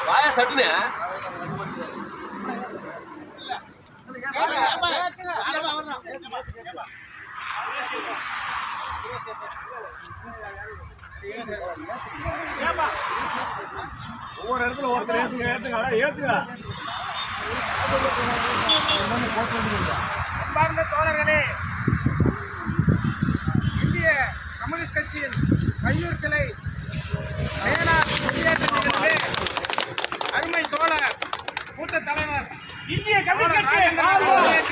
வாயா சட்டுனே ஒவ்வொரு இடத்துல ஒருத்தர் ஏத்துங்க அன்பார்ந்த தோழர்களே, இந்திய கம்யூனிஸ்ட் கட்சியின் கையூர் கிளை மேலாண் குடியேற்றத்திலிருந்து அருமை தோழர் மூத்த தலைவர் இந்திய கம்யூனிஸ்ட்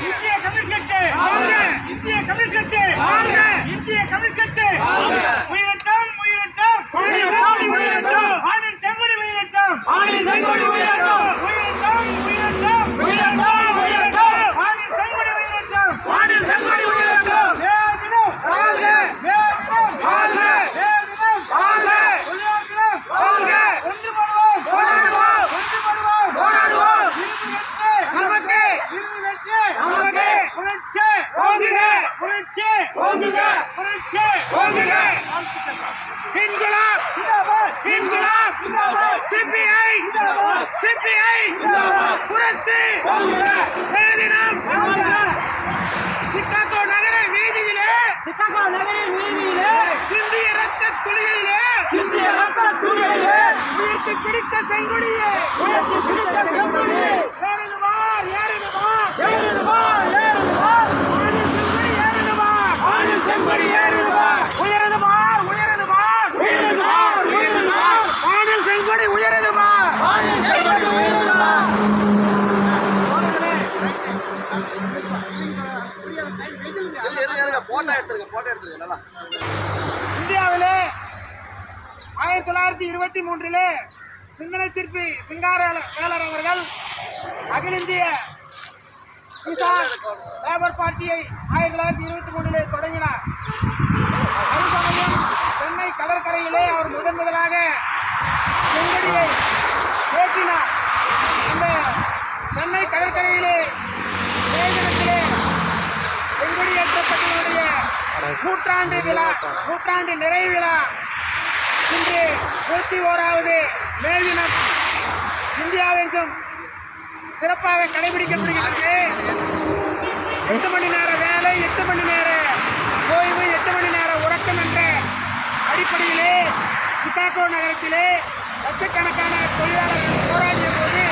இந்திய கம்யூனிஸ்ட் இந்திய கம்யூனிஸ்ட் இந்திய கம்யூனிஸ்ட் உயிரட்டம் உயிரட்டம் உயிரட்டம் ஆணின் செங்கொடி உயிரட்டம் ஆணின் செங்கொடி உயிரட்டம் உயிரட்டம் உயிரட்டம் உயிரட்டம் உயிரட்டம் ஆணின் செங்கொடி உயிரட்டம் ஆணின் செங்கொடி உயிரட்டம் வேதினம் வாழ்க வேதினம் வாழ்க வேதினம் வாழ்க உயிரட்டம் வாழ்க ஒன்றுபடுவோம் போராடுவோம் ஒன்றுபடுவோம் போராடுவோம் நமக்கு இறுதி வெற்றி நமக்கு புரட்சி ஓங்குக புரட்சி ஓங்குக புரட்சி ஓங்குக இன்குலாப் ஜிந்தாபாத் இன்குலாப் ஜிந்தாபாத் சிபிஐ ஜிந்தாபாத் சிபிஐ ஜிந்தாபாத் புரட்சி ஓங்குக வேதினம் ஓங்குக சிகாகோ நகர வீதியிலே சிந்திய ரத்த துளியிலே உயிர்த்து பிடித்த செங்கொடியே உயிர்த்து பிடித்த செங்கொடியே ஏறுதுவார் ஏறுதுவார் ஏறுதுவார் ஏறுதுவார் ஆணின் செங்கொடி ஏறுதுவார் உயருதுவார் உயருதுவார் உயருதுவார் உயருதுவார் ஆணின் செங்கொடி உயருதுவார் ஆணின் செங்கொடி உயருதுவார். போட்டோ எடுத்துருங்க நல்லா. இந்தியாவிலே 1923 சிந்தனை சிற்பி சிங்காரவேலர் அவர்கள் அகில இந்திய கிசான் லேபர் பார்ட்டியை 1923 தொடங்கினார். அதேசமயம் சென்னை கடற்கரையிலே அவர் முதலாக செங்கொடியை ஏற்றினார். அந்த சென்னை கடற்கரையிலே மேதினத்திலே செங்கொடி ஏற்றப்பட்டவருடைய நூற்றாண்டு விழா நூற்றாண்டு நிறைவு விழா இன்று 101வது மே தினம் இந்தியாவெங்கும் சிறப்பாக கடைபிடிக்கப்படுகிறது. 8 மணி நேர வேலை, 8 மணி நேர ஓய்வு, 8 மணி நேர உறக்கம் என்ற அடிப்படையிலே சிகாகோ நகரத்திலே லட்சக்கணக்கான தொழிலாளர்கள் போராடிய போது